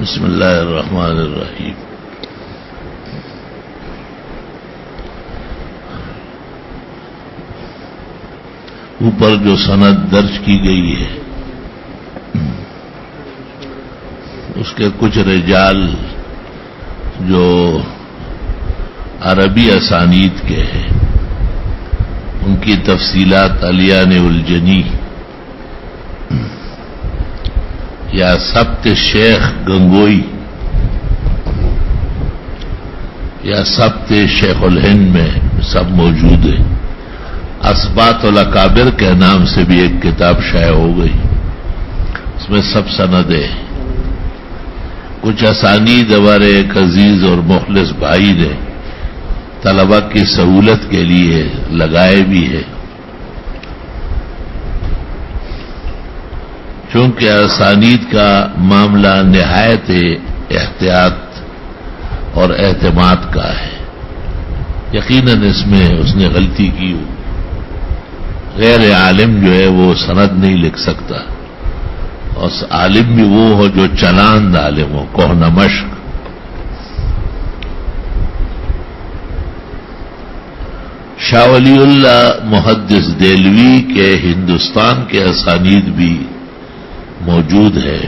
بسم اللہ الرحمن الرحیم. اوپر جو سند درج کی گئی ہے اس کے کچھ رجال جو عربی اسانید کے ہیں ان کی تفصیلات علیان الجنی یا سبت شیخ گنگوئی یا سبت شیخ الہند میں سب موجود ہیں. اسبات الاکابر کے نام سے بھی ایک کتاب شائع ہو گئی، اس میں سب سندیں. کچھ اسانید ہمارے ایک عزیز اور مخلص بھائی نے طلبہ کی سہولت کے لیے لگائے بھی ہے. چونکہ اسانید کا معاملہ نہایت احتیاط اور اعتماد کا ہے، یقیناً اس میں اس نے غلطی کی ہو. غیر عالم جو ہے وہ سند نہیں لکھ سکتا، اور عالم بھی وہ ہو جو چلاند عالم ہو، کوہ مشق. شاہ ولی اللہ محدث دہلوی کے ہندوستان کے اسانید بھی موجود ہے،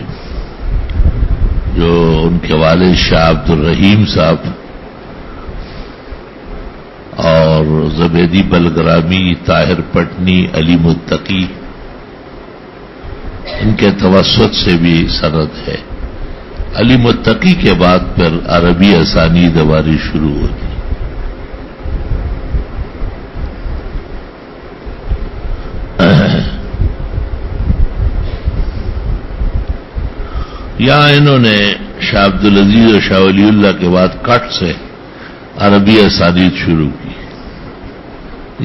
جو ان کے والد شاہ عبد الرحیم صاحب اور زبیدی بلگرامی، طاہر پٹنی، علی متقی، ان کے توسط سے بھی سند ہے. علی متقی کے بعد پھر عربی اسانید ہماری شروع ہوتی. یہاں انہوں نے شاہ عبد العزیز اور شاہ ولی اللہ کے بعد کٹ سے عربی اسانید شروع کی.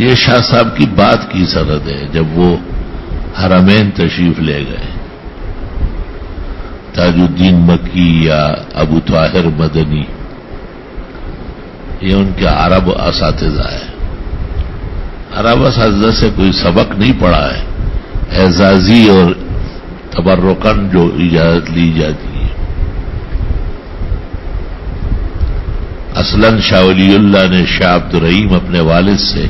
یہ شاہ صاحب کی بات کی سند ہے جب وہ حرمین تشریف لے گئے. تاج الدین مکی یا ابو طاہر مدنی یہ ان کے عرب اساتذہ ہے. عرب اساتذہ سے کوئی سبق نہیں پڑھا ہے، اعزازی اور تبرکن جو اجازت لی جاتی ہے. اصلاً شاہ ولی اللہ نے شاہ عبد الرحیم اپنے والد سے،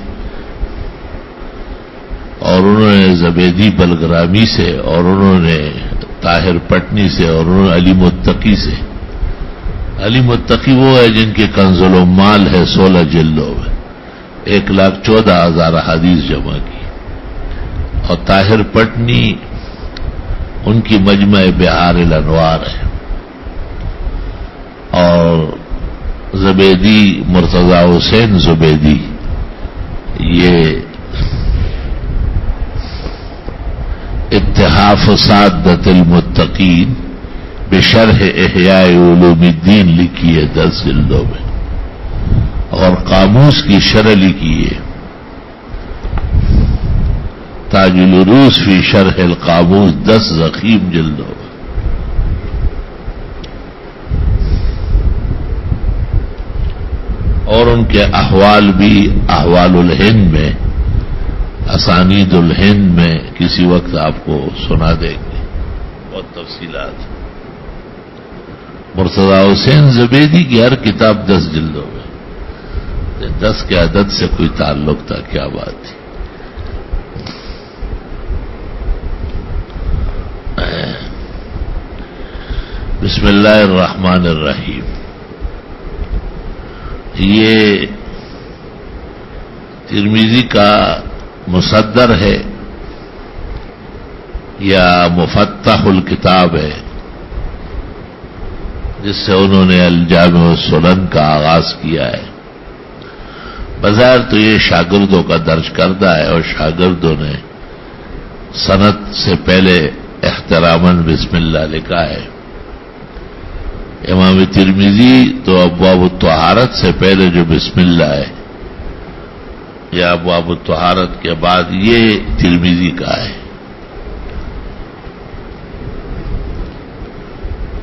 اور انہوں نے زبیدی بلگرامی سے، اور انہوں نے طاہر پٹنی سے، اور انہوں نے علی متقی سے. علی متقی وہ ہے جن کے کنز العمال ہے 16 جلدوں میں، 1,14,000 حدیث جمع کی. اور طاہر پٹنی ان کی مجمع بہار الانوار ہے. اور زبیدی مرتضی حسین زبیدی یہ اتحاف سعادت المتقین بشرح احیاء علوم الدین لکھی ہے 10 جلدوں میں، اور قاموس کی شرح لکھی ہے تاج العروس فی شرح القاموس 10 ضخیم جلدوں میں. اور ان کے احوال بھی احوال الہند میں، اسانید الہند میں کسی وقت آپ کو سنا دیں گے بہت تفصیلات. مرتضی حسین زبیدی کی ہر کتاب 10 جلدوں میں. 10 کے عدد سے کوئی تعلق تھا، کیا بات تھی. بسم اللہ الرحمن الرحیم. یہ ترمذی کا مصدر ہے یا مفتح الکتاب ہے، جس سے انہوں نے الجامع السنن کا آغاز کیا ہے. بظاہر تو یہ شاگردوں کا درج کردہ ہے، اور شاگردوں نے سند سے پہلے احتراماً بسم اللہ لکھا ہے. امام ترمذی تو ابواب الطہارت سے پہلے جو بسم اللہ ہے، یا ابواب الطہارت کے بعد یہ ترمذی کا ہے.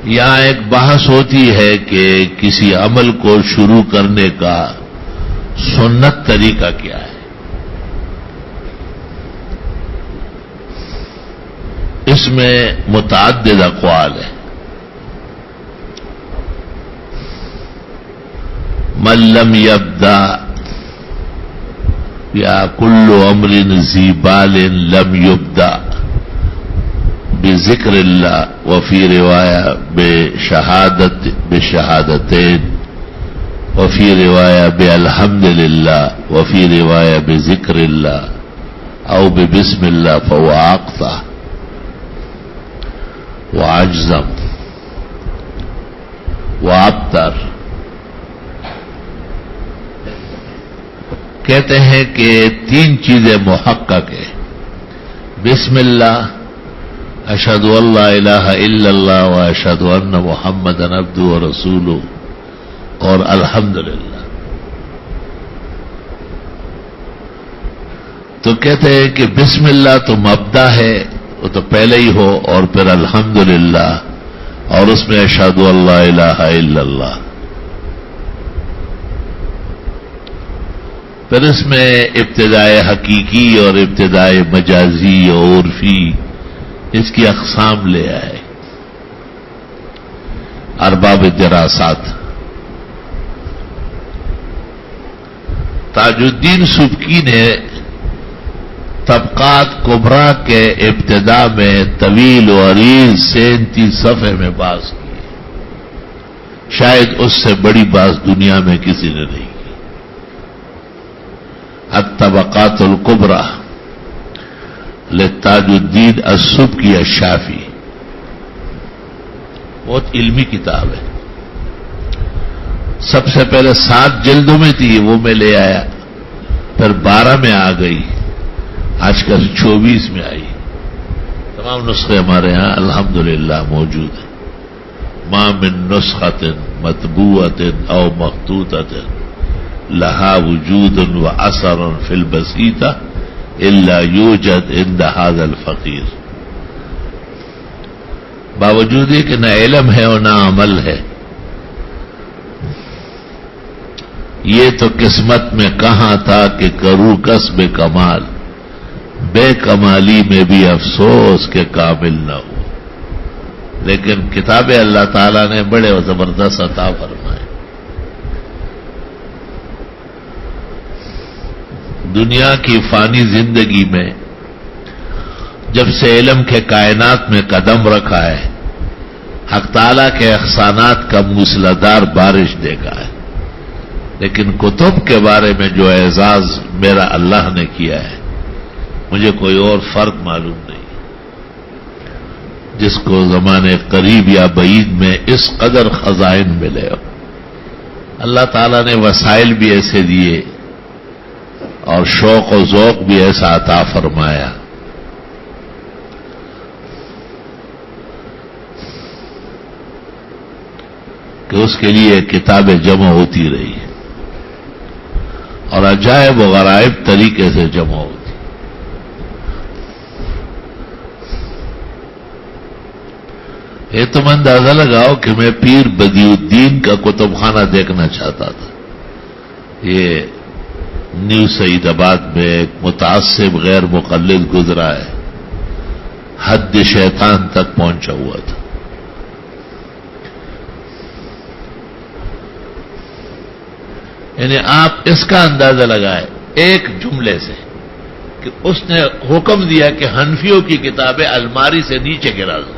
یہاں ایک بحث ہوتی ہے کہ کسی عمل کو شروع کرنے کا سنت طریقہ کیا ہے. اس میں متعدد اقوال ہیں. من لم یبدا یا کل امر ذی بال لم یبدا بذکر اللہ وفی روایہ بشہادتین وفی روایہ بالحمد للہ وفی روایہ بذکر اللہ او ببسم اللہ فهو اقطع وعجزم وابتر. کہتے ہیں کہ تین چیزیں محقق ہیں: بسم اللہ، اشہد ان لا الہ الا اللہ و اشہد ان محمدا عبدہ و رسولہ، اور الحمدللہ. تو کہتے ہیں کہ بسم اللہ تو مبدا ہے، وہ تو پہلے ہی ہو، اور پھر الحمدللہ، اور اس میں اشہد ان لا الہ الا اللہ. پھر اس میں ابتدائے حقیقی اور ابتدائے مجازی اور عرفی، اس کی اقسام لے آئے ارباب دراسات. تاج الدین سبکی نے طبقات کبریٰ کے ابتدا میں طویل و عریض 37 صفحے میں بحث کی. شاید اس سے بڑی بحث دنیا میں کسی نے نہیں کی. الطبقات الکبریٰ لتاج الدین السبکی الشافعی، بہت علمی کتاب ہے. سب سے پہلے 7 جلدوں میں تھی، وہ میں لے آیا، پھر 12 میں آ گئی، آج کل 24 میں آئی. تمام نسخے ہمارے ہاں الحمدللہ موجود ہیں. ما من نسخۃ مطبوعۃ او مخطوطۃ لها وجود و اثر فی البسیطہ الا یوجد عند هذا الفقیر. باوجود یہ کہ نہ علم ہے اور نہ عمل ہے، یہ تو قسمت میں کہاں تھا کہ کروں کسب کمال، بے کمالی میں بھی افسوس کہ کامل نہ ہو. لیکن کتاب اللہ تعالیٰ نے بڑے زبردست عطا فرمائے. دنیا کی فانی زندگی میں جب سے علم کے کائنات میں قدم رکھا ہے، حق تعالیٰ کے احسانات کا موسلادھار بارش دیکھا ہے. لیکن کتب کے بارے میں جو اعزاز میرا اللہ نے کیا ہے، مجھے کوئی اور فرق معلوم نہیں جس کو زمانے قریب یا بعید میں اس قدر خزائن ملے ہو. اللہ تعالیٰ نے وسائل بھی ایسے دیے اور شوق و ذوق بھی ایسا عطا فرمایا کہ اس کے لیے کتابیں جمع ہوتی رہی اور عجائب و غرائب طریقے سے جمع ہوتی. یہ تم اندازہ لگاؤ کہ میں پیر بدیع الدین کا کتب خانہ دیکھنا چاہتا تھا. یہ نیو سعید آباد میں ایک متعصب غیر مقلد گزرا ہے، حد شیطان تک پہنچا ہوا تھا. یعنی آپ اس کا اندازہ لگائیں ایک جملے سے کہ اس نے حکم دیا کہ حنفیوں کی کتابیں الماری سے نیچے گرا دو،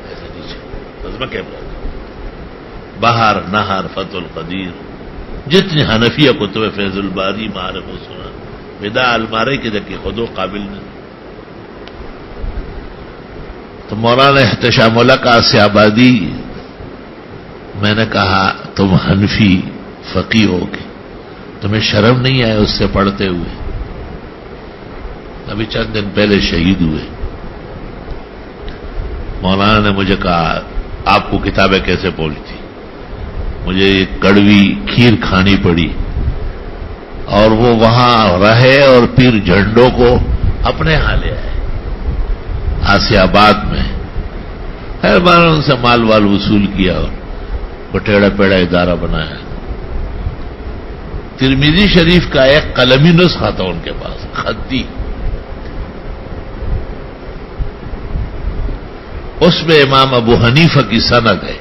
ایسے نیچے بہار نہر فتح القدیر، جتنی حنفیہ کتب فیض الباری معارف و سنن بدا المارے کے دیکھے خود و قابل نہیں. تو مولانا احتشام اللہ قاسی آبادی، میں نے کہا تم حنفی فقیہ ہو گے، تمہیں شرم نہیں آئے اس سے پڑھتے ہوئے؟ ابھی چند دن پہلے شہید ہوئے. مولانا نے مجھے کہا آپ کو کتابیں کیسے پہنچتی؟ مجھے ایک کڑوی کھیر کھانی پڑی، اور وہ وہاں رہے اور پھر جھنڈوں کو اپنے ہاں لے آئے آسی آباد میں. خیر بار ان سے مال وال وصول کیا اور وہ ٹیڑھا پیڑا ادارہ بنایا. ترمذی شریف کا ایک قلمی نسخہ تھا ان کے پاس، خطی. اس میں امام ابو حنیفہ کی سند ہے.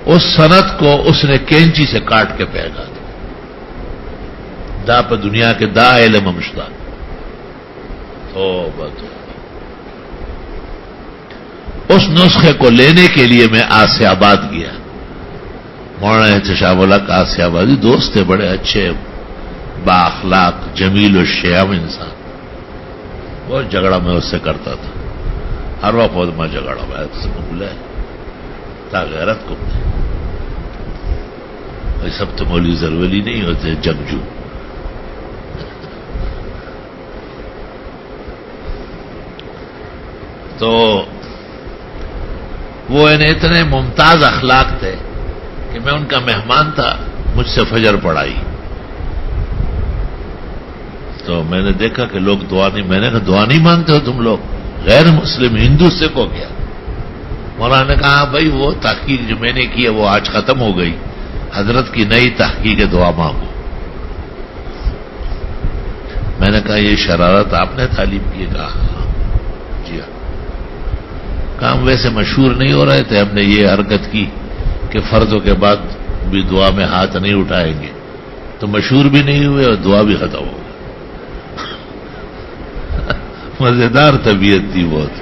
اس سند کو اس نے کینچی سے کاٹ کے پھینکا تھا. دا پہ دنیا کے دا علم مشتا. اس نسخے کو لینے کے لیے میں آسیہ آباد گیا. مولانا احتشام الحق آسیہ آبادی دوست تھے, بڑے اچھے با اخلاق جمیل و شیام انسان. بہت جھگڑا میں اس سے کرتا تھا, ہر وقت میں جھگڑا میں سے بولا ہے تا غیرت کو یہ سب تو مولوی زرولی نہیں ہوتے, جنگجو. تو وہ اتنے ممتاز اخلاق تھے کہ میں ان کا مہمان تھا, مجھ سے فجر پڑھائی. تو میں نے دیکھا کہ لوگ دعا نہیں, میں نے کہا دعا نہیں مانگتے ہو تم لوگ, غیر مسلم ہندو سے کو کیا؟ مولانا نے کہا بھائی وہ تحقیق جو میں نے کی ہے وہ آج ختم ہو گئی, حضرت کی نئی تحقیق دعا مانگو. میں نے کہا یہ شرارت آپ نے تعلیم کی؟ کہا جی ہاں. کام ویسے مشہور نہیں ہو رہے تھے, ہم نے یہ حرکت کی کہ فرضوں کے بعد بھی دعا میں ہاتھ نہیں اٹھائیں گے, تو مشہور بھی نہیں ہوئے اور دعا بھی ختم ہو گئی. مزیدار طبیعت تھی بہت.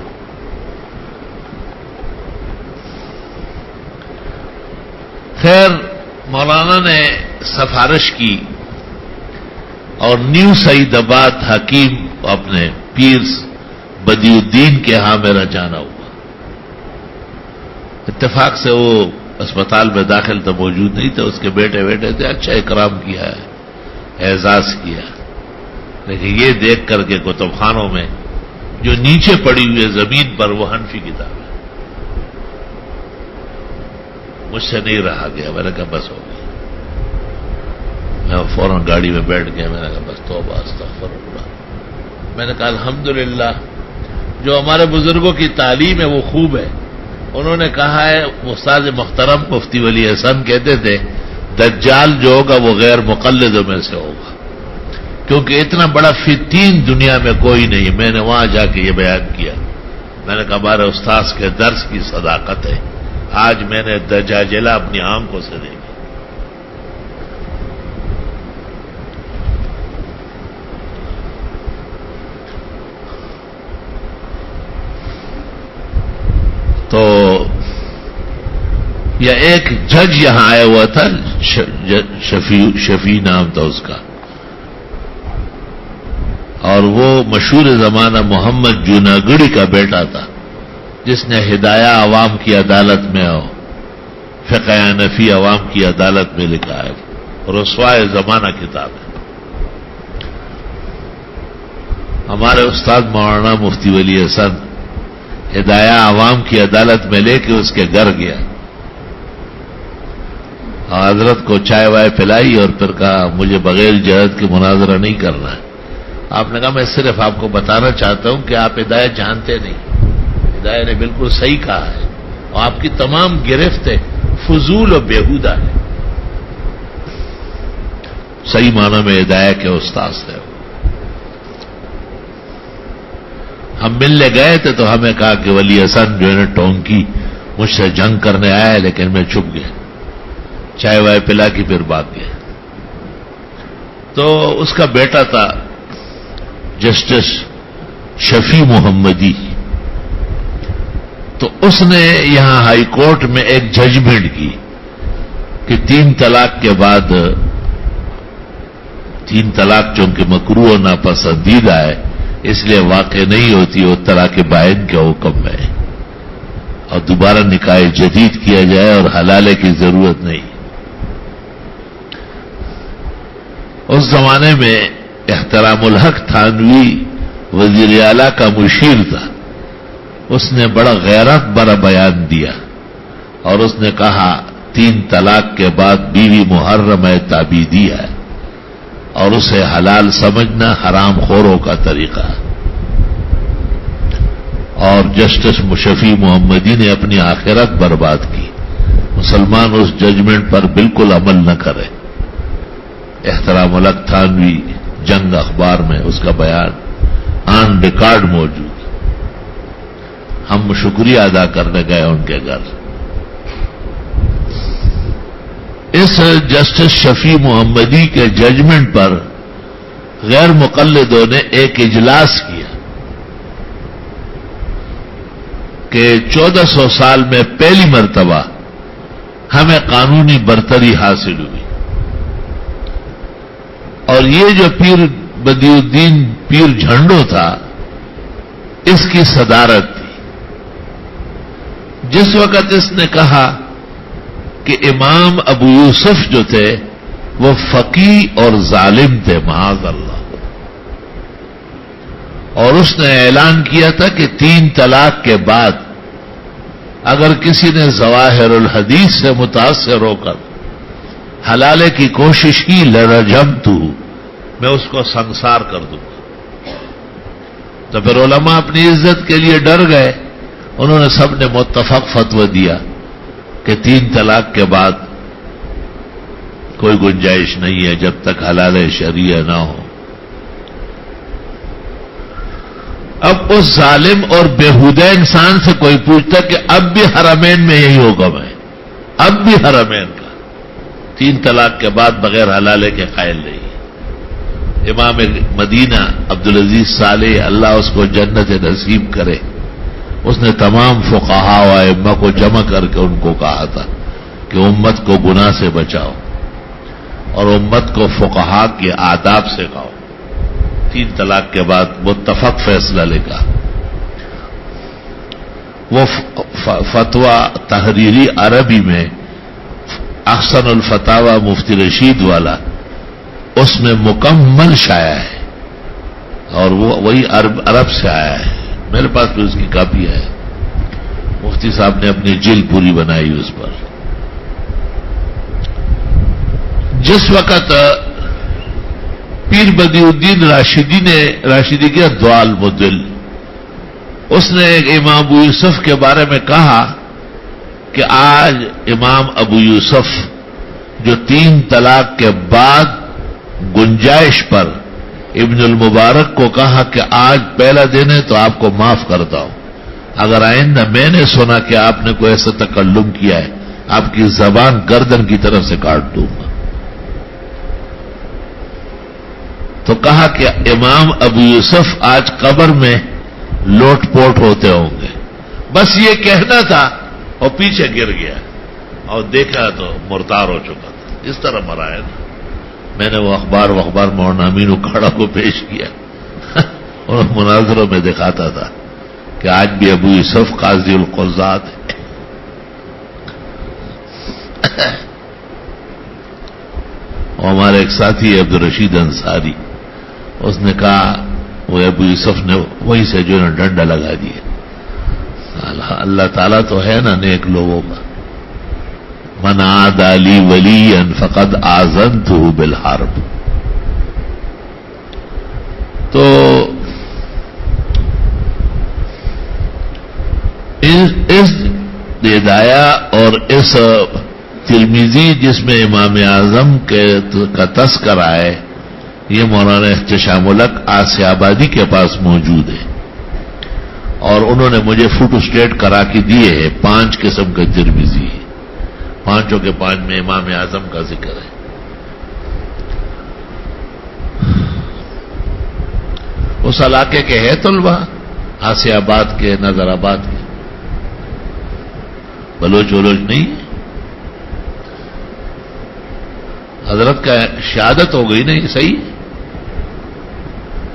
خیر مولانا نے سفارش کی اور نیو سعید آباد حکیم اپنے پیر بدی الدین کے ہاں میرا جانا ہوا. اتفاق سے وہ اسپتال میں داخل تو موجود نہیں تھے, اس کے بیٹے تھے. اچھا اکرام کیا ہے, اعزاز کیا. لیکن یہ دیکھ کر کے کتب خانوں میں جو نیچے پڑی ہوئی ہے زمین پر وہ حنفی کتاب ہے. مجھ سے نہیں رہا گیا, میں نے کہا بس ہو گیا. میں فوراً گاڑی میں بیٹھ گیا, میں نے کہا بس توبہ استغفر اللہ. میں نے کہا الحمدللہ جو ہمارے بزرگوں کی تعلیم ہے وہ خوب ہے. انہوں نے کہا ہے, استاد محترم مفتی ولی احسن کہتے تھے دجال جو ہوگا وہ غیر مقلدوں میں سے ہوگا, کیونکہ اتنا بڑا فتین دنیا میں کوئی نہیں. میں نے وہاں جا کے یہ بیان کیا. میں نے کہا ہمارے استاذ کے درس کی صداقت ہے, آج میں نے دجاجلہ اپنی آنکھوں سے دیکھی. تو یا ایک جج یہاں آیا ہوا تھا, شفیع نام تھا اس کا, اور وہ مشہور زمانہ محمد جوناگڑی کا بیٹا تھا جس نے ہدایہ عوام کی عدالت میں اور فقہ حنفی عوام کی عدالت میں لکھا ہے, رسوائے زمانہ کتاب ہے. ہمارے استاد مولانا مفتی ولی احسن ہدایہ عوام کی عدالت میں لے کے اس کے گھر گیا اور حضرت کو چائے وائے پلائی اور پھر کہا مجھے بغیر جہد کے مناظرہ نہیں کرنا ہے. آپ نے کہا میں صرف آپ کو بتانا چاہتا ہوں کہ آپ ہدایت جانتے نہیں. ہدایت نے بالکل صحیح کہا ہے اور آپ کی تمام گرفتیں فضول و بیہودہ ہے. صحیح معنی میں ہدایت کے استاذ تھے. ہم ملنے گئے تھے تو ہمیں کہا کہ ولی حسن جو ہے نا ٹونکی مجھ سے جنگ کرنے آیا ہے, لیکن میں چھپ گیا, چائے وائے پلا کی پھر بھاگ گیا. تو اس کا بیٹا تھا جسٹس شفیع محمدی, تو اس نے یہاں ہائی کورٹ میں ایک ججمنٹ کی کہ 3 طلاق کے بعد 3 طلاق چونکہ مکروہ و ناپسندیدہ ہے اس لیے واقع نہیں ہوتی, وہ طلاق بائن کے حکم میں اور دوبارہ نکاح جدید کیا جائے اور حلالے کی ضرورت نہیں. اس زمانے میں احترام الحق تھانوی وزیر اعلیٰ کا مشیر تھا. اس نے بڑا غیرت بھرا بیان دیا اور اس نے کہا 3 طلاق کے بعد بیوی محرم تعبیدی ہے اور اسے حلال سمجھنا حرام خوروں کا طریقہ. اور جسٹس شفیع محمدی نے اپنی آخرت برباد کی. مسلمان اس ججمنٹ پر بالکل عمل نہ کرے. احترام الحق تھانوی جنگ اخبار میں اس کا بیان آن ریکارڈ موجود. ہم شکریہ ادا کرنے گئے ان کے گھر. اس جسٹس شفیع محمدی کے ججمنٹ پر غیر مقلدوں نے ایک اجلاس کیا کہ 1400 سال میں پہلی مرتبہ ہمیں قانونی برتری حاصل ہوئی، اور یہ جو پیر بدیع الدین پیر جھنڈو تھا اس کی صدارت تھی۔ جس وقت اس نے کہا کہ امام ابو یوسف جو تھے وہ فقیہ اور ظالم تھے معاذ اللہ، اور اس نے اعلان کیا تھا کہ 3 طلاق کے بعد اگر کسی نے ظواہر الحدیث سے متاثر ہو کر حلالے کی کوشش کی لرجمتہ، میں اس کو سنسار کر دوں گا۔ تو پھر علماء اپنی عزت کے لیے ڈر گئے، انہوں نے سب نے متفق فتوی دیا کہ 3 طلاق کے بعد کوئی گنجائش نہیں ہے جب تک حلال شریعہ نہ ہو۔ اب اس ظالم اور بےہودہ انسان سے کوئی پوچھتا کہ اب بھی حرمین میں یہی حکم ہے، اب بھی حرمین کا 3 طلاق کے بعد بغیر حلالے کے قائل نہیں۔ امام مدینہ عبدالعزیز صالح اللہ اس کو جنت نصیب کرے، اس نے تمام فقہاء و ائمہ کو جمع کر کے ان کو کہا تھا کہ امت کو گناہ سے بچاؤ اور امت کو فقہاء کے آداب سے کہو۔ 3 طلاق کے بعد متفق فیصلہ لکھا۔ وہ فتویٰ تحریری عربی میں احسن الفتاوی مفتی رشید والا اس میں مکمل شائع ہے، اور وہ وہی عرب سے آیا ہے، میرے پاس بھی اس کی کاپی ہے، مفتی صاحب نے اپنی جلد پوری بنائی اس پر۔ جس وقت پیر بدیع الدین راشدی کے دوال مدل، اس نے امام ابو یوسف کے بارے میں کہا کہ آج امام ابو یوسف جو 3 طلاق کے بعد گنجائش پر ابن المبارک کو کہا کہ آج پہلا دن ہے تو آپ کو معاف کرتا ہوں، اگر آئندہ میں نے سنا کہ آپ نے کوئی ایسا تکلم کیا ہے آپ کی زبان گردن کی طرف سے کاٹ دوں گا۔ تو کہا کہ امام ابو یوسف آج قبر میں لوٹ پوٹ ہوتے ہوں گے، بس یہ کہنا تھا اور پیچھے گر گیا اور دیکھا تو مرتار ہو چکا تھا۔ اس طرح مرا ہے نا۔ میں نے وہ اخبار مولانا امین اکھاڑا کو پیش کیا اور مناظروں میں دکھاتا تھا کہ آج بھی ابو یوسف قاضی القضات ہے۔ اور ہمارے ایک ساتھی عبدالرشید انصاری، اس نے کہا وہ ابو یوسف نے وہیں سے جو ہے ڈنڈا لگا دیا۔ اللہ تعالیٰ تو ہے نا نیک لوگوں کا، من عاد لی ولیا فقد آذنتہ بالحرب۔ تو اس ہدایہ اور اس ترمذی جس میں امام اعظم کا تذکرہ ہے، یہ مولانا احتشام الحق آسیہ آبادی کے پاس موجود ہے، اور انہوں نے مجھے فوٹو اسٹیٹ کرا کے دیے ہیں۔ 5 قسم کا ترمذی ہے، 5 کے 5 میں امام اعظم کا ذکر ہے۔ اس علاقے کے ہے طلبہ آسیہ آباد کے، نظر آباد کے، بلوچ ولوچ نہیں ہے۔ حضرت کا شہادت ہو گئی نہیں، صحیح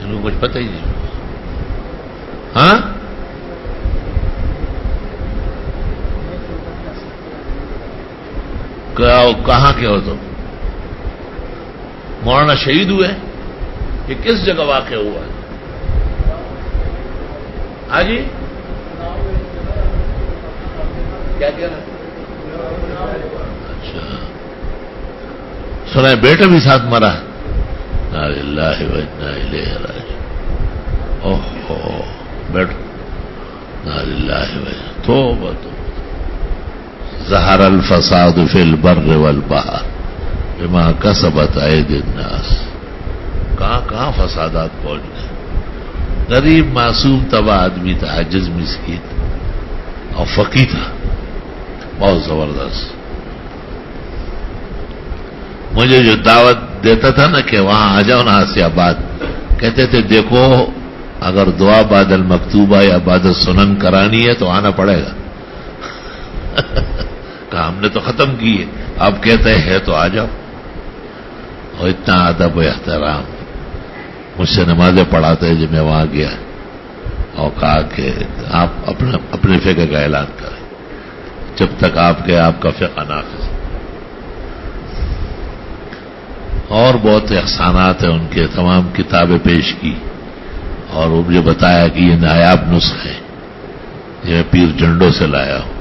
ان کو کچھ پتہ ہی نہیں۔ ہاں کہاں کے ہو تم؟ مولانا شہید ہوئے؟ یہ کس جگہ واقع ہوا ہے؟ ہاں جی کیا کہہ رہے ہیں؟ اچھا سنا ہے بیٹا بھی ساتھ مرا ہے؟ انا للہ و انا الیہ راجعون۔ اوہ بیٹھو، انا للہ و انا توبہ توبہ۔ ظہر الفساد فی البر والبحر بما کسبت ایدی الناس۔ کہاں فسادات پہنچ گئے۔ غریب معصوم تباہ آدمی تھا، عاجز مسکین اور فقیر تھا، بہت زبردست۔ مجھے جو دعوت دیتا تھا نا کہ وہاں آ جاؤ نا آسیہ آباد، کہتے تھے دیکھو اگر دعا بعد المکتوبہ یا بعد السنن کرانی ہے تو آنا پڑے گا. کہا ہم نے تو ختم کی ہے، اب کہتے ہیں تو آ جاؤ. اور اتنا ادب و احترام، مجھ سے نمازیں پڑھاتے جب میں وہاں گیا، اور کہا کہ آپ اپنے فقہ کا اعلان کریں، جب تک آپ کے آپ کا فقہ نافذ. اور بہت احسانات ہیں ان کے، تمام کتابیں پیش کی، اور وہ مجھے بتایا کہ یہ نایاب نسخے ہیں، یہ پیر جھنڈوں سے لایا ہوں.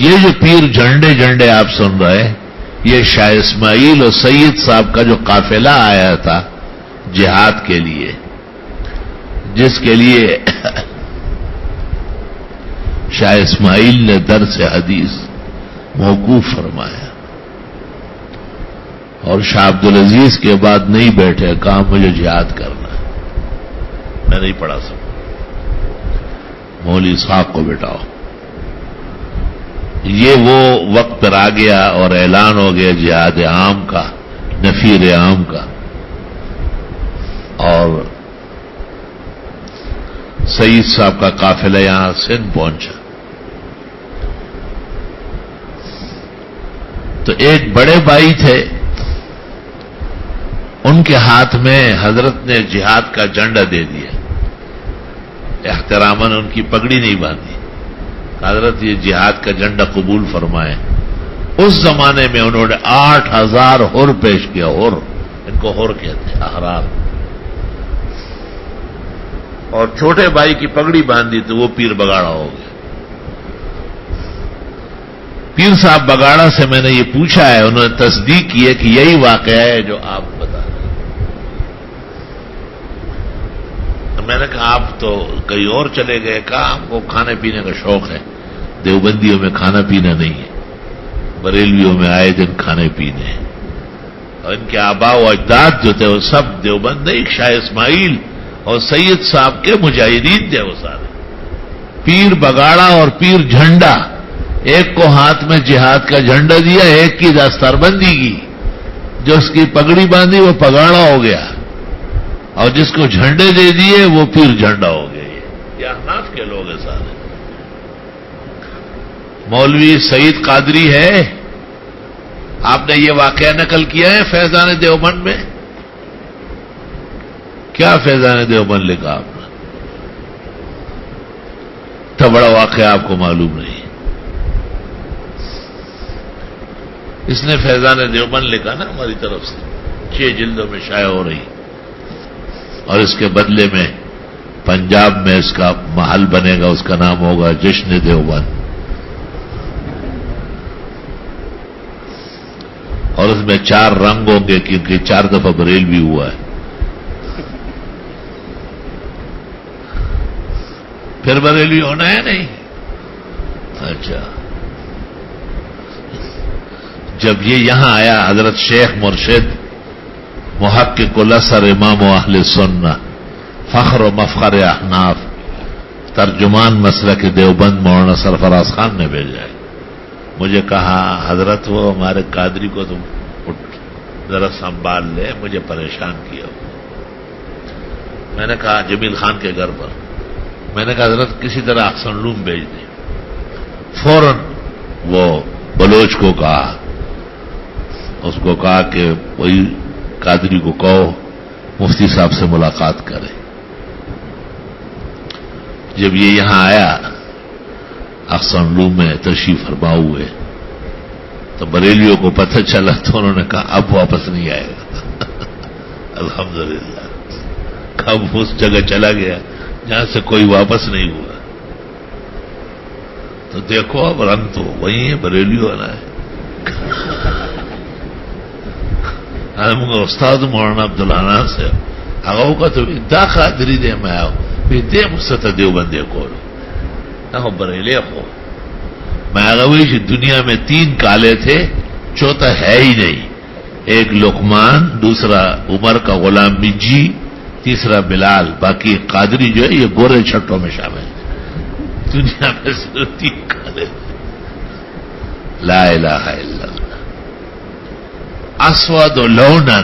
یہ جو پیر جھنڈے آپ سن رہے ہیں، یہ شاہ اسماعیل اور سید صاحب کا جو قافلہ آیا تھا جہاد کے لیے، جس کے لیے شاہ اسماعیل نے درس حدیث موقوف فرمایا، اور شاہ عبدالعزیز کے بعد نہیں بیٹھے، کہا مجھے جہاد کرنا ہے، میں نہیں پڑھا سکتا، مولوی صاحب کو بٹھاؤ. یہ وہ وقت پر آ گیا اور اعلان ہو گیا جہاد عام کا، نفیر عام کا. اور سعید صاحب کا قافلہ یہاں سندھ پہنچا. تو ایک بڑے بھائی تھے، ان کے ہاتھ میں حضرت نے جہاد کا جھنڈا دے دیا، احتراماً ان کی پگڑی نہیں باندھی. حضرت یہ جہاد کا جھنڈا قبول فرمائے. اس زمانے میں انہوں نے 8000 حر پیش کیا. حر، ان کو حر کہتے ہیں، احرار. اور چھوٹے بھائی کی پگڑی باندھی تو وہ پیر بگاڑا ہو گیا. پیر صاحب بگاڑا سے میں نے یہ پوچھا ہے، انہوں نے تصدیق کی ہے کہ یہی واقعہ ہے جو آپ بتا رہے ہیں. میں نے کہا آپ تو کہیں اور چلے گئے. کہا ہم کو کھانے پینے کا شوق ہے، دیوبندیوں میں کھانا پینا نہیں ہے، بریلویوں میں آئے دن کھانے پینے. اور ان کے آبا و اجداد جو تھے وہ سب دیوبند نہیں، شاہ اسماعیل اور سید صاحب کے مجاہدین تھے وہ سارے. پیر بگاڑا اور پیر جھنڈا، ایک کو ہاتھ میں جہاد کا جھنڈا دیا، ایک کی دستاربندی کی. جو اس کی پگڑی باندھی وہ پگاڑا ہو گیا، اور جس کو جھنڈے دے دیے وہ پیر جھنڈا ہو گیا. یہ احناف کے لوگ ہیں سارے. مولوی سعید قادری ہے، آپ نے یہ واقعہ نقل کیا ہے فیضان دیوبند میں. کیا فیضان دیوبند لکھا آپ نے؟ اتنا بڑا واقعہ آپ کو معلوم نہیں. اس نے فیضان دیوبند لکھا نا ہماری طرف سے، 6 جلدوں میں شائع ہو رہی. اور اس کے بدلے میں پنجاب میں اس کا محل بنے گا، اس کا نام ہوگا جشن دیوبند. اور اس میں 4 رنگ ہوں گے کیونکہ 4 دفعہ بریل بھی ہوا ہے. پھر بریلوی ہونا ہے نہیں؟ اچھا. جب یہ یہاں آیا، حضرت شیخ مرشد محقق الاسر امام و اہل سنہ، فخر و مفخر احناف، ترجمان مسلک دیوبند مولانا سرفراز خان نے بھیجا ہے. مجھے کہا حضرت وہ ہمارے قادری کو تم ذرا سنبھال لے، مجھے پریشان کیا. میں نے کہا جمیل خان کے گھر پر، میں نے کہا حضرت کسی طرح احسن علوم بھیج دیں. فوراً وہ بلوچ کو کہا، اس کو کہا کہ وہی قادری کو کہو مفتی صاحب سے ملاقات کرے. جب یہ یہاں آیا احسن علوم میں تشریف فرما ہوئے تو بریلیوں کو پتہ چلا تو انہوں نے کہا اب واپس نہیں آئے گا. الحمدللہ کب اس جگہ چلا گیا جہاں سے کوئی واپس نہیں ہوا. تو دیکھو اب رنگ تو وہی ہے، بریلیوں والا ہے. استاد مولانا عبدالحنان سے اگاؤ کا تو دا قادری دے میں آؤ دے مست دیوبندے کو بریلے ہو. میں اگوی دنیا میں 3 کالے تھے، چوتھا ہے ہی نہیں. ایک لقمان، دوسرا عمر کا غلام بجی، تیسرا بلال. باقی قادری جو ہے یہ گورے چھٹوں میں شامل ہے. دنیا میں صرف 3 کالے تھے. لا الہ الا اللہ. اسود لونا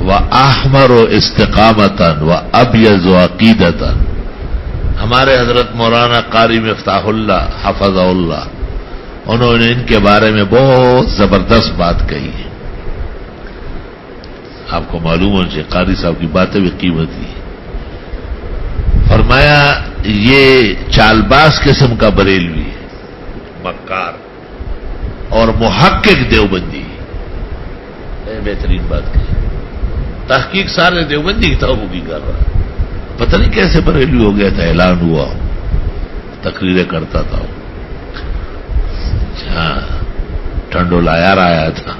واحمر استقامتا وابیض عقیدتا. ہمارے حضرت مولانا قاری مفتاح اللہ حفظہ اللہ، انہوں نے ان کے بارے میں بہت زبردست بات کہی ہے. آپ کو معلوم ہونا چاہیے قاری صاحب کی باتیں بھی قیمتی ہیں. فرمایا یہ چالباز قسم کا بریلوی ہے، مکار اور محقق دیوبندی. بہترین بات کہی. تحقیق سارے دیوبندی کتابوں کی کر رہا ہے. پتہ نہیں کیسے بریلوی ہو گیا تھا، اعلان ہوا ہو، تقریریں کرتا تھا. ہاں ٹھنڈو لایار آیا تھا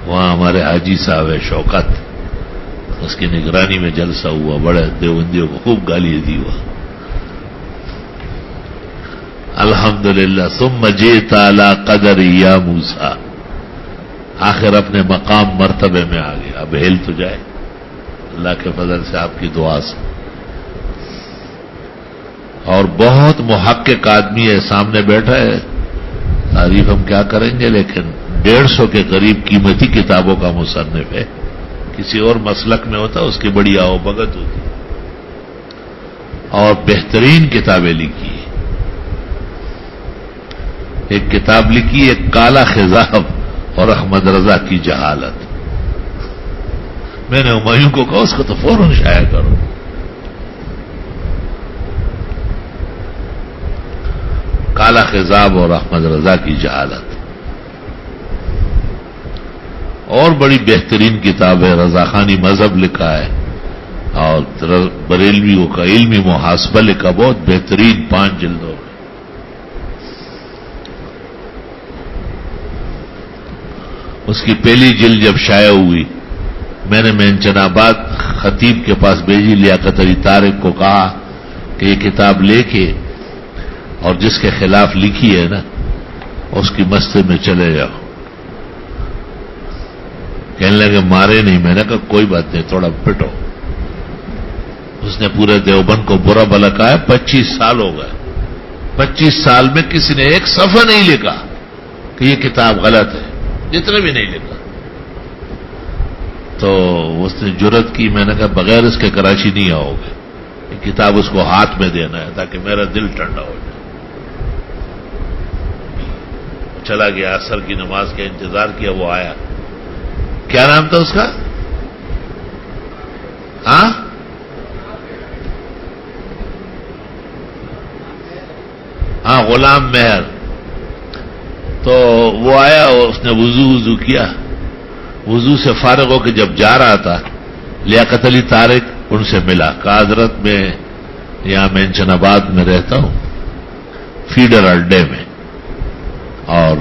وہاں ہمارے حاجی صاحب ہے شوکت، اس کی نگرانی میں جلسہ ہوا، بڑے دیوبندیوں کو خوب گالی دی ہوا. الحمدللہ. ثم جئت علی قدر یا موسیٰ. آخر اپنے مقام مرتبے میں آ گیا. اب ہل تو جائے اللہ کے فضل سے، آپ کی دعا سے. اور بہت محقق آدمی ہے، سامنے بیٹھا ہے. تعریف ہم کیا کریں گے، لیکن 150 کے قریب قیمتی کتابوں کا مصنف ہے. کسی اور مسلک میں ہوتا اس کی بڑی آؤ بگت ہوتی، اور بہترین کتابیں لکھی. ایک کتاب لکھی ہے کالا خضاب اور احمد رضا کی جہالت. میں نے ہمایوں کو کہا اس کو تو فوراً شائع کرو. کالا خضاب اور احمد رضا کی جہالت. اور بڑی بہترین کتاب ہے رضا خانی مذہب لکھا ہے، اور بریلویوں کا علمی محاسبہ لکھا، بہت بہترین 5 جلدوں میں. اس کی پہلی جلد جب شائع ہوئی، میں نے مینچن آباد خطیب کے پاس بھیجی. لیاقت علی طارق کو کہا کہ یہ کتاب لے کے اور جس کے خلاف لکھی ہے نا اس کی مسجد میں چلے جاؤ. کہنے لگے مارے نہیں. میں نے کہا کوئی بات نہیں، تھوڑا پٹو. اس نے پورے دیوبند کو برا بھلا کہا ہے. 25 سال ہو گئے، 25 سال میں کسی نے ایک صفحہ نہیں لکھا کہ یہ کتاب غلط ہے، جتنے بھی نہیں لکھا. تو اس نے جرت کی. میں نے کہا بغیر اس کے کراچی نہیں آؤ گے، یہ کتاب اس کو ہاتھ میں دینا ہے تاکہ میرا دل ٹھنڈا ہو جائے. چلا گیا، عصر کی نماز کا انتظار کیا، وہ آیا. کیا نام تھا اس کا؟ ہاں غلام مہر. تو وہ آیا اور اس نے وضو کیا. وضو سے فارغ ہو کے جب جا رہا تھا، لیاقت علی طارق ان سے ملا. کہا حضرت میں یہاں مینشن آباد میں رہتا ہوں، فیڈر اڈے میں، اور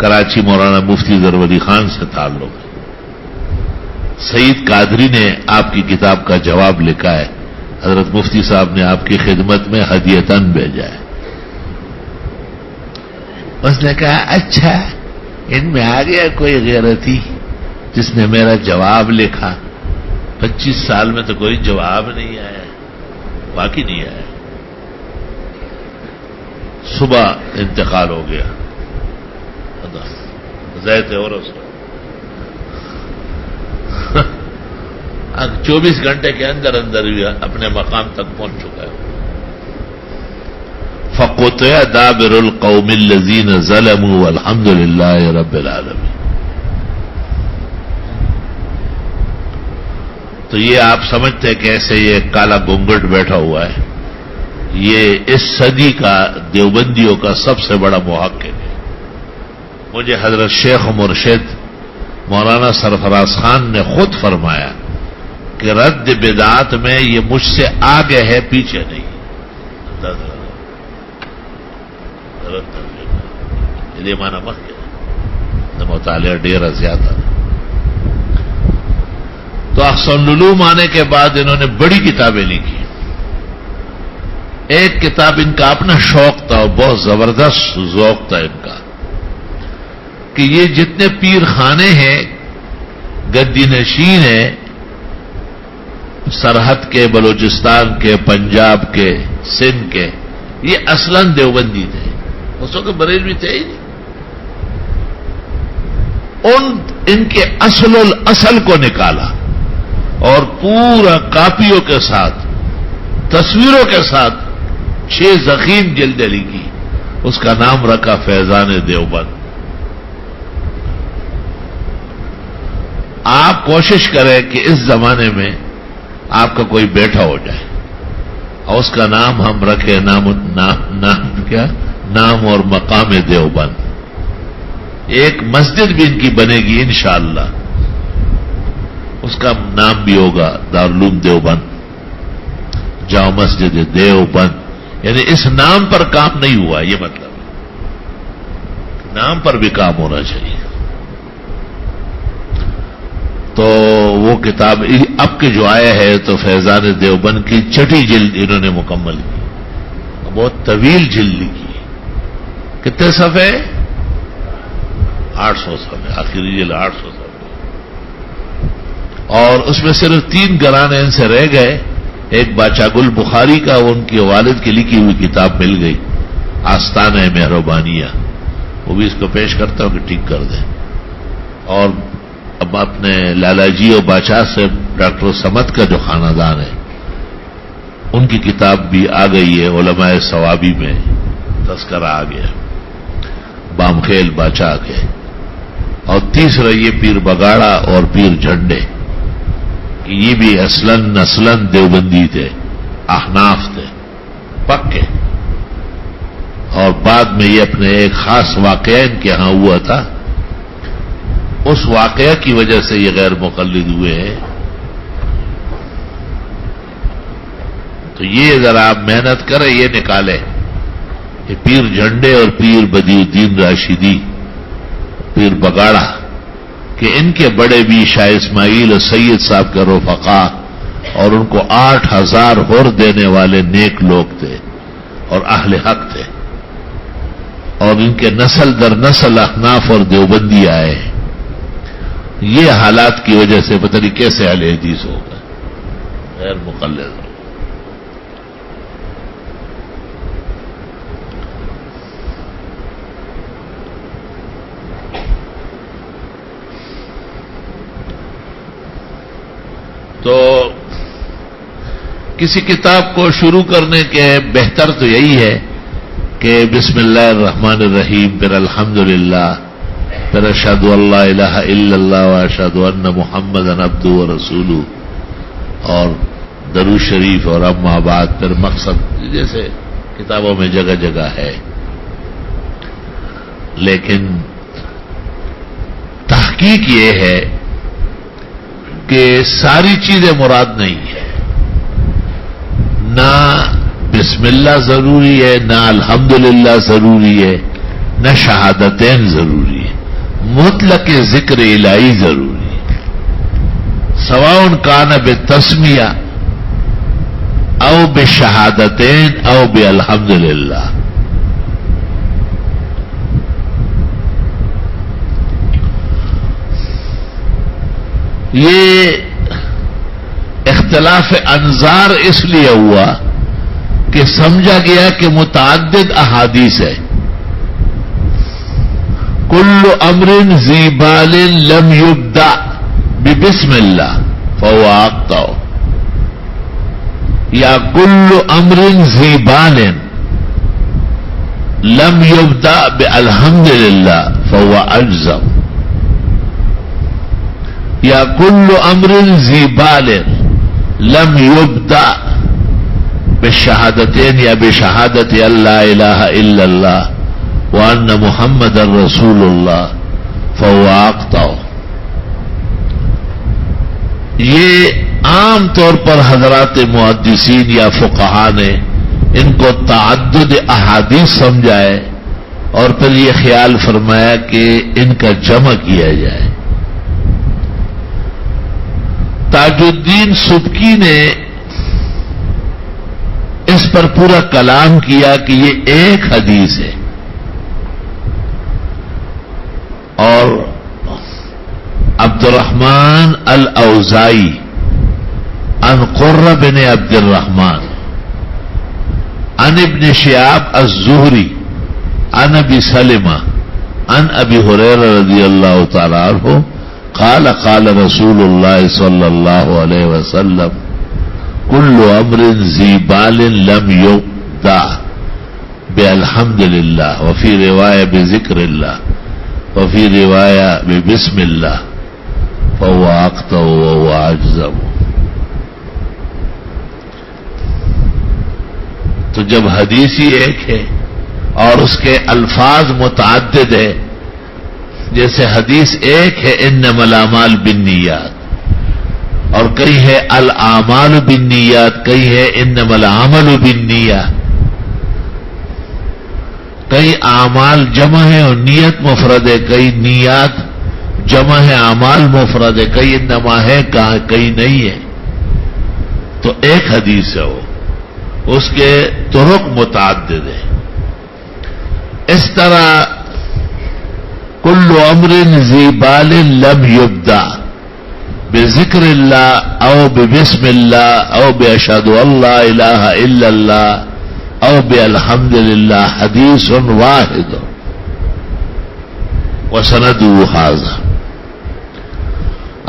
کراچی مولانا مفتی ظفر علی خان سے تعلق ہے. سعید قادری نے آپ کی کتاب کا جواب لکھا ہے، حضرت مفتی صاحب نے آپ کی خدمت میں ہدیتاً بھیجا ہے. اس نے کہا اچھا ان میں آ گیا کوئی غیرتی جس نے میرا جواب لکھا. 25 سال میں تو کوئی جواب نہیں آیا، واقعی نہیں آیا. صبح انتقال ہو گیا زیت اور 24 گھنٹے کے اندر اپنے مقام تک پہنچ چکا ہے. فقطع دابر القوم الذین ظلموا والحمد للہ رب العالمین. تو یہ آپ سمجھتے کیسے یہ کالا گھونگھٹ بیٹھا ہوا ہے، یہ اس صدی کا دیوبندیوں کا سب سے بڑا محقق ہے. مجھے حضرت شیخ و مرشد مولانا سرفراز خان نے خود فرمایا کہ رد بدعات میں یہ مجھ سے آگے ہے، پیچھے نہیں. یہ مانا مت مطالعہ ڈیرا زیادہ. تو احسن العلوم آنے کے بعد انہوں نے بڑی کتابیں لکھی. ایک کتاب ان کا اپنا شوق تھا اور بہت زبردست ذوق تھا ان کا کہ یہ جتنے پیر خانے ہیں، گدی نشین ہیں، سرحد کے، بلوچستان کے، پنجاب کے، سندھ کے، یہ اصلاً دیوبندی تھے. اس وقت بریلوی تھے ہی نہیں. ان کے اصل کو نکالا اور پورا کاپیوں کے ساتھ تصویروں کے ساتھ 6 ضخیم جلد لکھی. اس کا نام رکھا فیضان دیوبند. آپ کوشش کریں کہ اس زمانے میں آپ کا کوئی بیٹا ہو جائے اور اس کا نام ہم رکھیں نام اور مقام دیوبند. ایک مسجد بھی ان کی بنے گی انشاءاللہ. اس کا نام بھی ہوگا دارالعلوم دیوبند, جامع مسجد دیوبند. یعنی اس نام پر کام نہیں ہوا, یہ مطلب نام پر بھی کام ہونا چاہیے. تو وہ کتاب اب کے جو آیا ہے تو فیضان دیوبند کی 6 جلد انہوں نے مکمل کی. بہت طویل جلد لکھی. کتنے صفحے؟ 800 صفحے. آخری جلد 800 صفحے. اور اس میں صرف 3 گرانے ان سے رہ گئے. ایک باچا گل بخاری کا ان کے والد کی لکھی ہوئی کتاب مل گئی, آستانہ مہربانیہ. وہ بھی اس کو پیش کرتا ہوں کہ ٹھیک کر دیں. اور اب اپنے لالا جی اور باچا سے ڈاکٹر سمت کا جو خاندان ہے ان کی کتاب بھی آ گئی ہے. علماء ثوابی میں تذکرہ آ گیا, بامخیل باچا کے. اور تیسرا یہ پیر بگاڑا اور پیر جھنڈے, یہ بھی اصلاً نسلاً دیوبندی تھے, احناف تھے پکے. اور بعد میں یہ اپنے ایک خاص واقعہ ان کے ہاں ہوا تھا, اس واقعہ کی وجہ سے یہ غیر مقلد ہوئے ہیں. تو یہ ذرا آپ محنت کریں, یہ نکالیں کہ پیر جھنڈے اور پیر بدی الدین راشدی, پیر بگاڑا, کہ ان کے بڑے بھی شاہ اسماعیل اور سید صاحب کے رفقا, اور ان کو 8000 ہور دینے والے نیک لوگ تھے اور اہل حق تھے. اور ان کے نسل در نسل احناف اور دیوبندی آئے. یہ حالات کی وجہ سے پتہ نہیں کیسے اہل حدیث ہو گئے, غیر مقلد. تو کسی کتاب کو شروع کرنے کے بہتر تو یہی ہے کہ بسم اللہ الرحمن الرحیم, پھر الحمدللہ, پھر اشہد ان لا الہ الا اللہ واشہد ان محمدا عبدہ ورسولہ, اور درود شریف, اور اما بعد پھر مقصد, جیسے کتابوں میں جگہ جگہ ہے. لیکن تحقیق یہ ہے کہ ساری چیزیں مراد نہیں ہے. نہ بسم اللہ ضروری ہے, نہ الحمدللہ ضروری ہے, نہ شہادتین ضروری ہے. مطلق ذکر الہی ضروری ہے. سواء کان بالتسمیہ او بشہادتین او بالحمدللہ. یہ اختلاف انظار اس لیے ہوا کہ سمجھا گیا کہ متعدد احادیث ہے. کل امر ذی بال لم یبدأ ببسم اللہ فهو اخطأ, یا کل امر ذی بال لم یبدأ بالحمدللہ فهو اجزم, یا کل امر ذی بال لم یبدأ بالشہادتین یا بشہادت اللہ الہ الا اللہ وان محمد رسول اللہ فهو اخطأ. یہ عام طور پر حضرات محدثین یا فقہا نے ان کو تعدد احادیث سمجھا ہے, اور پھر یہ خیال فرمایا کہ ان کا جمع کیا جائے. تاج الدین سبکی نے اس پر پورا کلام کیا کہ یہ ایک حدیث ہے, اور عبد الرحمن الاوزائی عن قرہ بن عبد الرحمن عن ابن شہاب الزہری عن ابی سلمہ عن ابی ہریرہ رضی اللہ تعالی عنہ قال قال رسول اللہ صلی اللہ علیہ وسلم کل امر ذی بال لم یبدأ بالحمد للہ وفی روایہ بذکر اللہ وفی روایہ ببسم اللہ فهو اقطع وهو اجزم. تو جب حدیث ہی ایک ہے اور اس کے الفاظ متعدد ہے، جیسے حدیث ایک ہے انما الاعمال بالنیات، اور کئی ہے الاعمال بالنیات، کئی ہے انما العمل بالنیات، کئی اعمال جمع ہے اور نیت مفرد ہے، کئی نیات جمع ہے اعمال مفرد ہے، کئی انما ہے کئی نہیں ہے. تو ایک حدیث ہے وہ، اس کے طرق متعدد ہیں. اس طرح کل امر ذی بال لم یبدأ بذکر اللہ او ببسم اللہ او باشہد ان لا الہ الا اللہ او بالحمد للہ حدیث واحد وسندہ ھذا.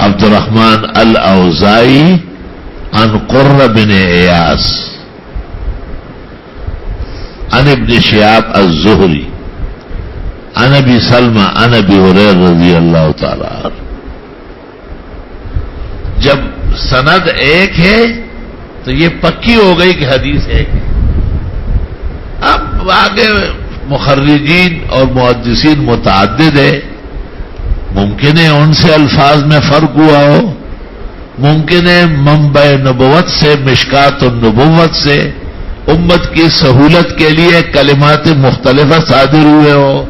عبد الرحمن الاوزاعی عن قرہ بن ایاس عن ابن شہاب الزہری عن ابی سلمہ عن ابی ہریرہ رضی اللہ تعالی عنہ. جب سند ایک ہے تو یہ پکی ہو گئی کہ حدیث ایک ہے. اب آگے مخرجین اور محدثین متعدد ہے، ممکن ہے ان سے الفاظ میں فرق ہوا ہو، ممکن ہے منبع نبوت سے مشکات النبوت سے امت کی سہولت کے لیے کلمات مختلفہ صادر ہوئے ہو،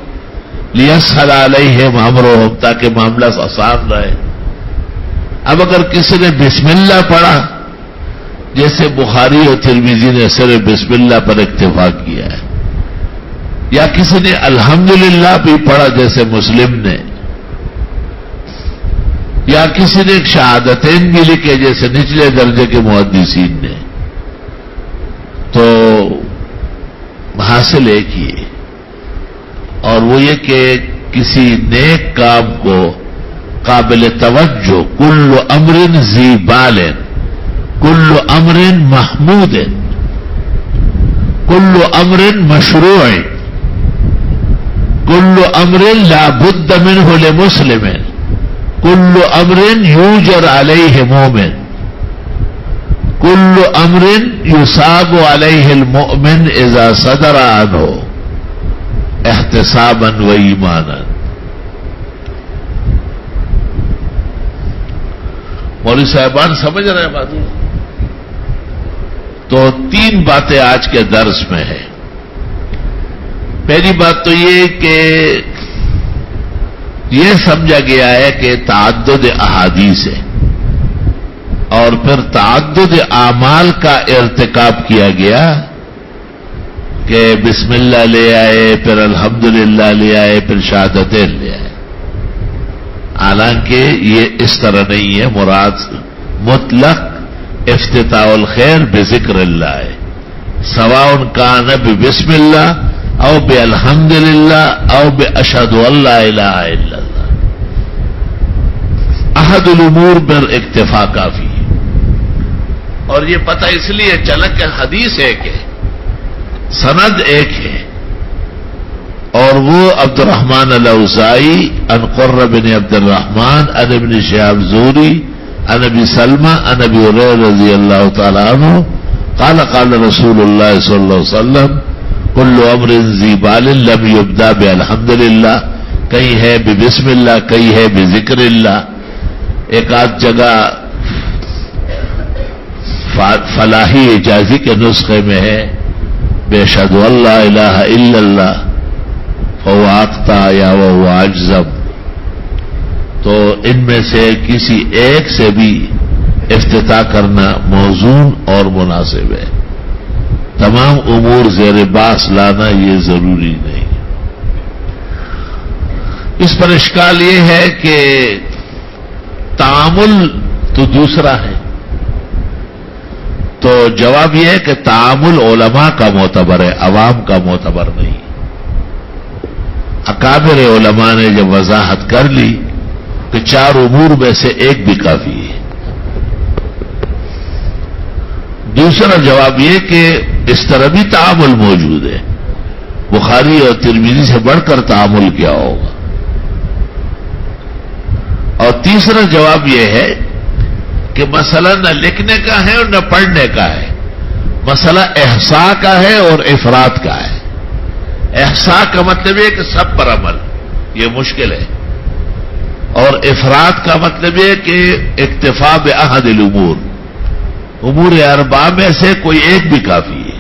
لیسہل علیہم امرہم، تاکہ معاملہ آسان رہے. اب اگر کسی نے بسم اللہ پڑھا، جیسے بخاری اور ترمذی نے صرف بسم اللہ پر اکتفا کیا ہے، یا کسی نے الحمدللہ بھی پڑھا جیسے مسلم نے، یا کسی نے شہادتین بھی لکھے جیسے نچلے درجے کے محدثین نے، تو حاصل ایک ہی ہے، اور وہ یہ کہ کسی نیک کام کو قابل توجہ، کل امر ذی بال، کل امر محمود، کل امر مشروع، کل امر لا بد منہ لمسلم، کل امر یوجر علیہ مومن، کل امر یصاب علیہ المؤمن اذا صدر عنہ احتسابا و ایمانا. مولوی صاحبان سمجھ رہے ہیں بات؟ تو تین باتیں آج کے درس میں ہیں. پہلی بات تو یہ کہ یہ سمجھا گیا ہے کہ تعدد احادیث ہے، اور پھر تعدد اعمال کا ارتکاب کیا گیا کہ بسم اللہ لے آئے، پھر الحمدللہ لے آئے، پھر شہادتین لے آئے. حالانکہ یہ اس طرح نہیں ہے، مراد مطلق افتتاح الخیر بذکر اللہ ہے، سواء کان بسم اللہ او بالحمدللہ او باشہد ان لا الہ الا اللہ. احد الامور پر اکتفا کافی ہے. اور یہ پتہ اس لیے چلا کہ حدیث ایک ہے، سند ایک ہے، اور وہ عبد الرحمن الاوزاعی عن قرہ بن عبد الرحمن عن ابن شہاب الزہری عن ابی سلمہ عن ابی ہریرہ رضی اللہ تعالی عنہ قال قال رسول اللہ صلی اللہ علیہ وسلم کل امر ذی بال لم یبدأ بالحمدللہ، کئی ہے ببسم اللہ، کئی ہے بذکر اللہ. ایک آدھ جگہ فلاحی اجازی کے نسخے میں ہے باشہد ان لا الہ الا اللہ فهو اقطع یا وهو اجزم. تو ان میں سے کسی ایک سے بھی افتتاح کرنا موزون اور مناسب ہے. تمام امور زیر باس لانا یہ ضروری نہیں. اس پر اشکال یہ ہے کہ تعامل تو دوسرا ہے. تو جواب یہ ہے کہ تعامل علماء کا معتبر ہے، عوام کا معتبر نہیں. اکابر علماء نے جب وضاحت کر لی کہ 4 امور میں سے ایک بھی کافی ہے. دوسرا جواب یہ کہ اس طرح بھی تعامل موجود ہے. بخاری اور ترمذی سے بڑھ کر تعامل کیا ہوگا. اور تیسرا جواب یہ ہے کہ مسئلہ نہ لکھنے کا ہے اور نہ پڑھنے کا ہے. مسئلہ احصاء کا ہے اور افراد کا ہے. احصاء کا مطلب ہے کہ سب پر عمل، یہ مشکل ہے. اور افراد کا مطلب ہے کہ اکتفا باحد الامور، امور 4 میں سے کوئی ایک بھی کافی ہے.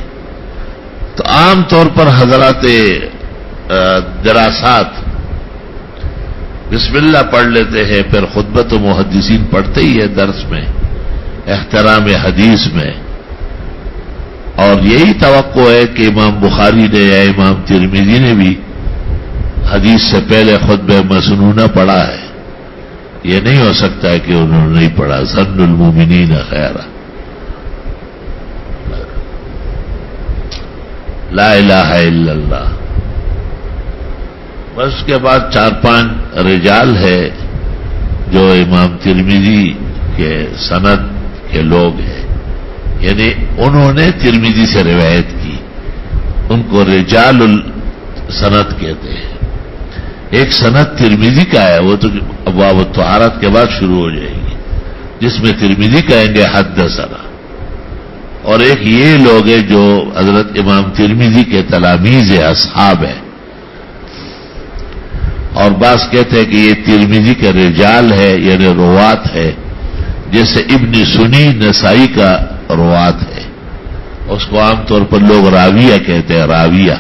تو عام طور پر حضرات دراسات بسم اللہ پڑھ لیتے ہیں، پھر خطبۃ و محدثین پڑھتے ہی ہے درس میں، احترام حدیث میں. اور یہی توقع ہے کہ امام بخاری نے یا امام ترمذی نے بھی حدیث سے پہلے خطبہ مسنونہ پڑھا ہے. یہ نہیں ہو سکتا ہے کہ انہوں نے نہیں پڑھا. ظن المومنین خیرا، لا الہ الا اللہ. بس اس کے بعد 4-5 رجال ہے جو امام ترمذی کے سند کے لوگ ہیں، یعنی انہوں نے ترمذی سے روایت کی، ان کو رجال السند کہتے ہیں. ایک سند ترمذی کا ہے، وہ تو ابواب الطہارت کے بعد شروع ہو جائے گی، جس میں ترمذی کہیں گے حدثنا. اور ایک یہ لوگ ہیں جو حضرت امام ترمذی کے تلاميذ اصحاب ہیں. اور بعض کہتے ہیں کہ یہ ترمذی کے رجال ہے، یعنی روات ہے، جیسے ابن سنی نسائی کا روات ہے. اس کو عام طور پر لوگ راویہ کہتے ہیں، راویہ،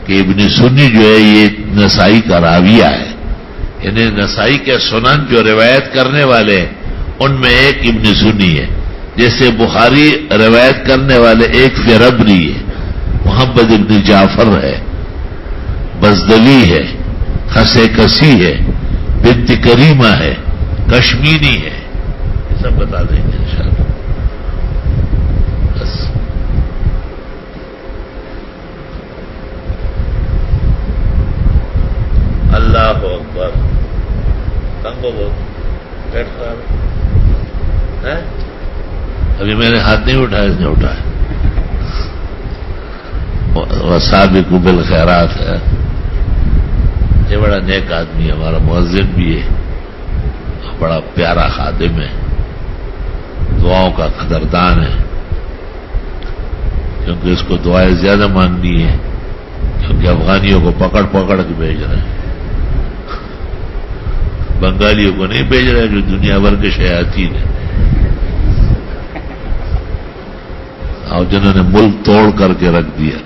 کہ ابن سنی جو ہے یہ نسائی کا راویہ ہے. یعنی نسائی کے سنن جو روایت کرنے والے ہیں ان میں ایک ابن سنی ہے. جیسے بخاری روایت کرنے والے ایک فربری ہے، محمد ابن جعفر ہے، بزدلی ہے، خسیکسی ہے، بنت کریمہ ہے، کشمینی ہے. یہ سب بتا دیں گے انشاءاللہ. بس اللہ اکبر. تنگو بہت پیٹ خراب ہے. ابھی میں نے ہاتھ نہیں اٹھایا، اس نے اٹھایا. وسابقوا بالخیرات ہے. یہ بڑا نیک آدمی ہے، ہمارا مؤذن بھی ہے، بڑا پیارا خادم ہے، دعاؤں کا قدردان ہے. کیونکہ اس کو دعائیں زیادہ مانگنی ہے، کیونکہ افغانیوں کو پکڑ پکڑ کے بھیج رہے ہیں، بنگالیوں کو نہیں بھیج رہے جو دنیا بھر کے شیاطین ہیں، اور جنہوں نے ملک توڑ کر کے رکھ دیا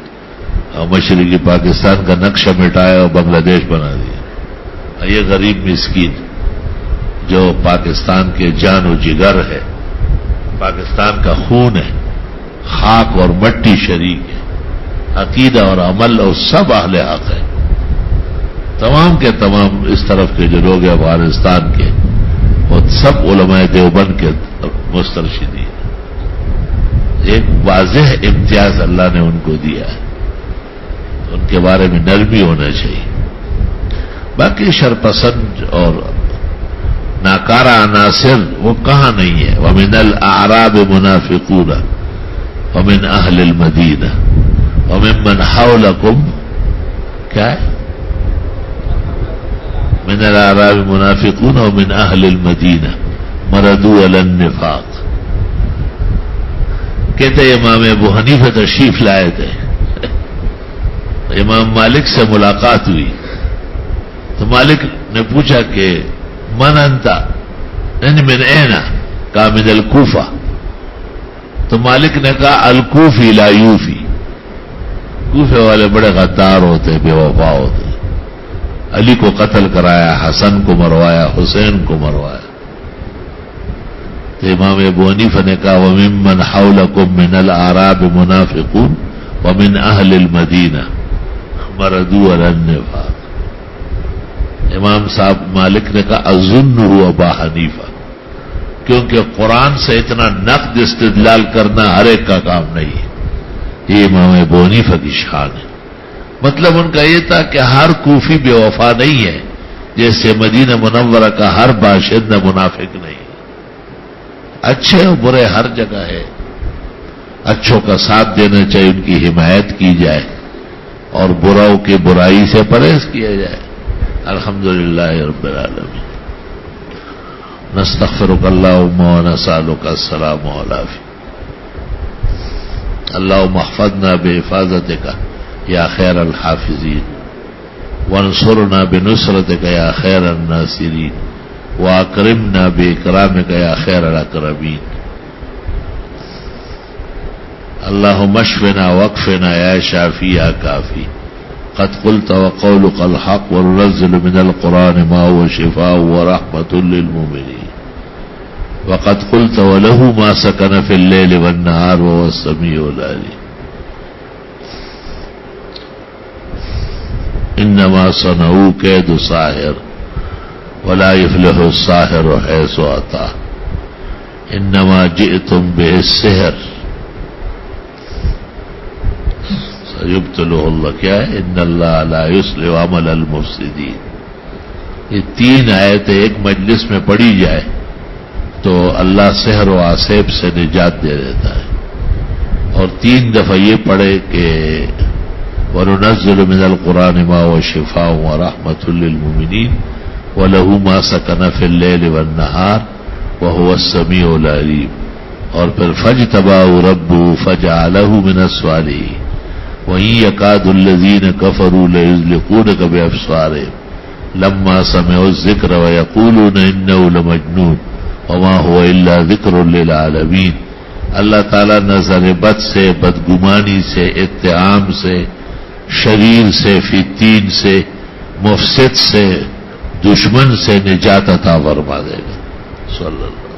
اور مشرقی پاکستان کا نقشہ مٹایا اور بنگلہ دیش بنا دیا. یہ غریب مسکین جو پاکستان کے جان و جگر ہے، پاکستان کا خون ہے، خاک اور مٹی شریک ہے، عقیدہ اور عمل اور سب اہل حق ہے. تمام کے تمام اس طرف کے جو لوگ ہیں افغانستان کے، وہ سب علماء دیوبند کے مسترشدین. ایک واضح امتیاز اللہ نے ان کو دیا ہے، ان کے بارے میں نرمی ہونا چاہیے. باقی شرپسند اور ناکارہ عناصر وہ کہاں نہیں ہے. وَمِنَ الْأَعْرَابِ مُنَافِقُونَ وَمِنْ أَهْلِ الْمَدِينَةِ وَمِمَّنْ حَوْلَكُمْ کیا ہے؟ مِنَ الْأَعْرَابِ مُنَافِقُونَ وَمِنْ أَهْلِ الْمَدِينَةِ مَرَدُوا عَلَى النِّفَاقِ. کہتے امام ابو حنیفہ تشریف لائے تھے، امام مالک سے ملاقات ہوئی تو مالک نے پوچھا کہ من انتا، من اینا؟ کہا من الکوفہ. تو مالک نے کہا الکوفی لا یوفی، کوفے والے بڑے غدار ہوتے، بے وفا ہوتے. علی کو قتل کرایا، حسن کو مروایا، حسین کو مروایا. تو امام ابو حنیفہ نے کہا وَمِمَّنْ حَوْلَكُمْ مِنَ الْأَعْرَابِ مُنَافِقُونَ وَمِنْ أَهْلِ الْمَدِينَةِ مَرَدُوا عَلَى النِّفَاقِ. امام صاحب مالک نے کہا أَظُنُّهُ أَبَا حنیفہ، کیونکہ قرآن سے اتنا نقد استدلال کرنا ہر ایک کا کام نہیں ہے. یہ امام ابو حنیفہ کی شان ہے. مطلب ان کا یہ تھا کہ ہر کوفی بے وفا نہیں ہے، جیسے مدینہ منورہ کا ہر باشندہ منافق نہیں، اچھے اور برے ہر جگہ ہے، اچھوں کا ساتھ دینا چاہیے، ان کی حمایت کی جائے اور براؤں کی برائی سے پرہیز کیا جائے۔ الحمدللہ رب العالمین۔ نستغفرک اللہم ونسألک السلام والعافیہ۔ اللہم احفظنا بحفاظتک یا خیر الحافظین، وانصرنا بنصرتک یا خیر الناصرین، واکرمنا باکرامک یا خیر الاکرمین۔ اللہم اشفنا واکفنا یا شافی یا کافی، قد قلت وقولك الحق وننزل من القرآن ما هو شفاء ورحمة للمؤمنين، وقد قلت وله ما سكن في الليل والنهار وهو السميع العليم۔ انما صنعوا كيد ساحر ولا يفلح الساحر حيث أتى، انما جئتم به السحر سيبطله اللہ، کیا ہے؟ ان اللہ لا يصلح عمل المفسدين۔ یہ تین آیتیں ایک مجلس میں پڑھی جائے تو اللہ سحر و آسیب سے نجات دے دیتا ہے، اور تین دفعہ یہ پڑھے کہ وَنُنَزِّلُ مِنَ الْقُرْآنِ مَا هُوَ شِفَاءٌ وَرَحْمَةٌ لِّلْمُؤْمِنِينَ وَلَهُ مَا سَكَنَ فِي اللَّيْلِ وَالنَّهَارِ وَهُوَ السَّمِيعُ الْعَلِيمُ، اور پھر فَاجْتَبَاهُ رَبُّهُ فَجَعَلَهُ مِنَ الصَّالِحِينَ وَإِن يَكَادُ الَّذِينَ كَفَرُوا لَيُزْلِقُونَكَ بِأَبْصَارِهِمْ لَمَّا سَمِعُوا الذِّكْرَ وَيَقُولُونَ إِنَّهُ لَمَجْنُونٌ وَمَا هُوَ إِلَّا ذِكْرٌ لِّلْعَالَمِينَ۔ اللہ تعالیٰ نظر بد سے، بدگمانی سے، اتہام سے، شریر سے، فتین سے، مفسد سے، دشمن سے نجات عطا فرما دے گا۔ صلی اللہ